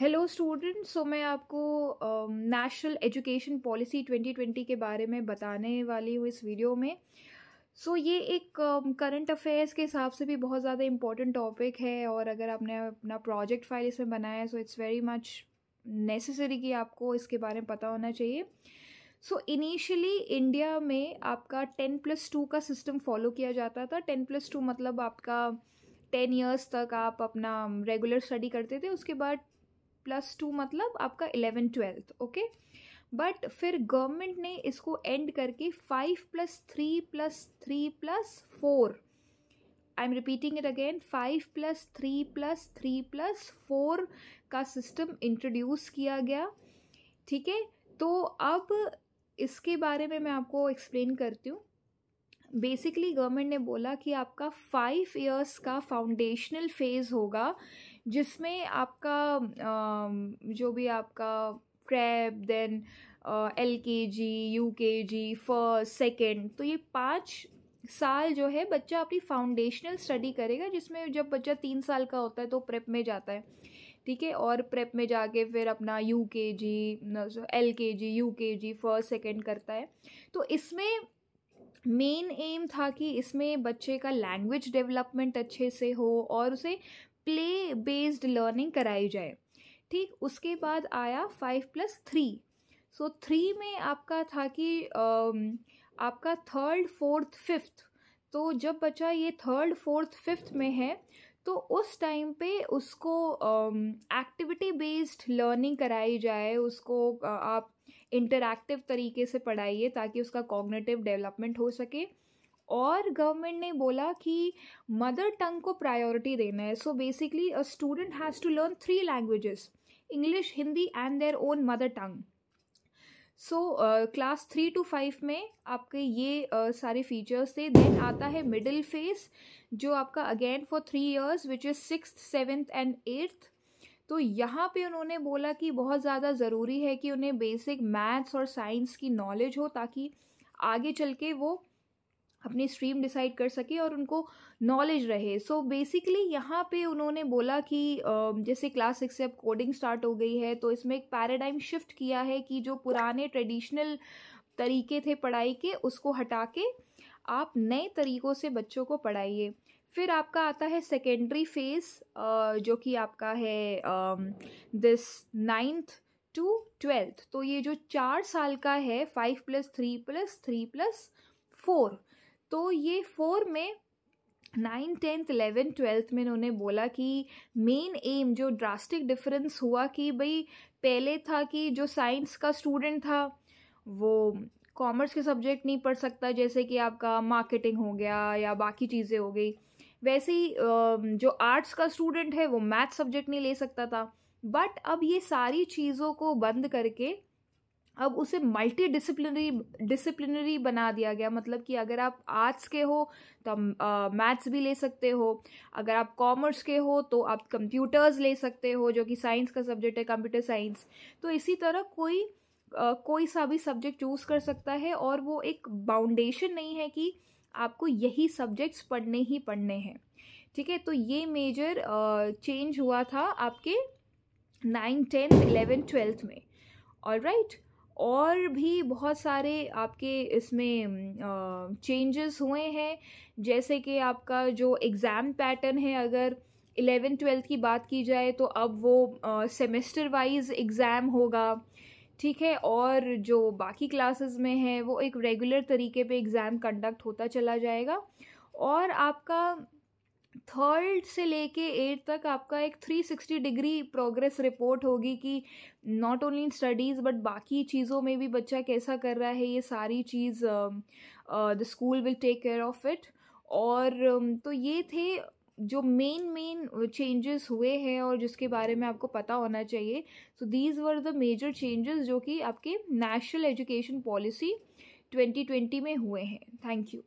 Hello students, सो मैं आपको national education policy 2020 के बारे में बताने वाली हूँ इस वीडियो में। ये एक करंट अफेयर्स के हिसाब से भी बहुत ज़्यादा इम्पोर्टेंट टॉपिक है, और अगर आपने अपना प्रोजेक्ट फाइल इसमें बनाया है so it's very much necessary कि आपको इसके बारे में पता होना चाहिए। इनिशियली इंडिया में आपका 10+2 का सिस्टम फॉलो किया जाता था। 10+2 मतलब आपका 10 ईयर्स तक आप अपना रेगुलर स्टडी करते थे, उसके बाद +2 मतलब आपका 11th-12th। ओके, बट फिर गवर्नमेंट ने इसको एंड करके 5+3+3+4, I am repeating it again, 5+3+3+4 का सिस्टम इंट्रोड्यूस किया गया। ठीक है, तो अब इसके बारे में मैं आपको एक्सप्लेन करती हूँ। बेसिकली गवर्नमेंट ने बोला कि आपका 5 इयर्स का फाउंडेशनल फेज़ होगा, जिसमें आपका जो भी आपका prep, then LKG, UKG, first, second, तो ये 5 साल जो है बच्चा अपनी फाउंडेशनल स्टडी करेगा, जिसमें जब बच्चा 3 साल का होता है तो प्रेप में जाता है। ठीक है, और प्रेप में जाके फिर अपना UKG, LKG, UKG, first, second करता है। तो इसमें मेन एम था कि इसमें बच्चे का लैंग्वेज डेवलपमेंट अच्छे से हो और उसे प्ले बेस्ड लर्निंग कराई जाए। ठीक, उसके बाद आया 5+3। 3 में आपका था कि आपका 3rd, 4th, 5th। तो जब बच्चा ये 3rd, 4th, 5th में है तो उस टाइम पे उसको एक्टिविटी बेस्ड लर्निंग कराई जाए, उसको आप इंटरैक्टिव तरीके से पढ़ाइए ताकि उसका कॉग्निटिव डेवलपमेंट हो सके। और गवर्नमेंट ने बोला कि मदर टंग को प्रायोरिटी देना है। Basically a student has to learn 3 languages, English, Hindi and their own mother tongue. Class 3 to 5 में आपके ये सारे फीचर्स थे। देन आता है मिडिल फेज, जो आपका again for 3 years which is 6th, 7th and 8th। तो यहाँ पे उन्होंने बोला कि बहुत ज़्यादा ज़रूरी है कि उन्हें बेसिक मैथ्स और साइंस की नॉलेज हो, ताकि आगे चल के वो अपनी स्ट्रीम डिसाइड कर सके और उनको नॉलेज रहे। बेसिकली यहाँ पे उन्होंने बोला कि जैसे क्लास 6 से अब कोडिंग स्टार्ट हो गई है, तो इसमें एक पैराडाइम शिफ्ट किया है कि जो पुराने ट्रेडिशनल तरीके थे पढ़ाई के, उसको हटा के आप नए तरीक़ों से बच्चों को पढ़ाइए। फिर आपका आता है सेकेंडरी फेज़, जो कि आपका है दिस 9th to 12th। तो ये जो 4 साल का है 5+3+3+4, तो ये 4 में 9, 10th, 11th, 12th में उन्होंने बोला कि मेन एम जो ड्रास्टिक डिफरेंस हुआ कि भाई पहले था कि जो साइंस का स्टूडेंट था वो कॉमर्स के सब्जेक्ट नहीं पढ़ सकता, जैसे कि आपका मार्केटिंग हो गया या बाकी चीज़ें हो गई। वैसे ही जो आर्ट्स का स्टूडेंट है वो मैथ सब्जेक्ट नहीं ले सकता था। बट अब ये सारी चीज़ों को बंद करके अब उसे मल्टी डिसिप्लिनरी बना दिया गया। मतलब कि अगर आप आर्ट्स के हो तो आप मैथ्स भी ले सकते हो, अगर आप कॉमर्स के हो तो आप कंप्यूटर्स ले सकते हो, जो कि साइंस का सब्जेक्ट है, कंप्यूटर साइंस। तो इसी तरह कोई सा भी सब्जेक्ट चूज़ कर सकता है, और वो एक बाउंडेशन नहीं है कि आपको यही सब्जेक्ट्स पढ़ने ही पढ़ने हैं। ठीक है, तो ये मेजर चेंज हुआ था आपके 9, 10, 11, 12th में। ऑलराइट, और भी बहुत सारे आपके इसमें चेंजेस हुए हैं, जैसे कि आपका जो एग्ज़ाम पैटर्न है, अगर 11, 12th की बात की जाए तो अब वो सेमेस्टर वाइज एग्ज़ाम होगा। ठीक है, और जो बाकी क्लासेस में है वो एक रेगुलर तरीके पे एग्ज़ाम कंडक्ट होता चला जाएगा। और आपका 3rd से लेके 8th तक आपका एक 360 डिग्री प्रोग्रेस रिपोर्ट होगी कि not only in studies but बाकी चीज़ों में भी बच्चा कैसा कर रहा है। ये सारी चीज़ the school will take care of it. और तो ये थे जो मेन चेंजेस हुए हैं और जिसके बारे में आपको पता होना चाहिए। These were the major changes जो कि आपके नेशनल एजुकेशन पॉलिसी 2020 में हुए हैं। Thank you.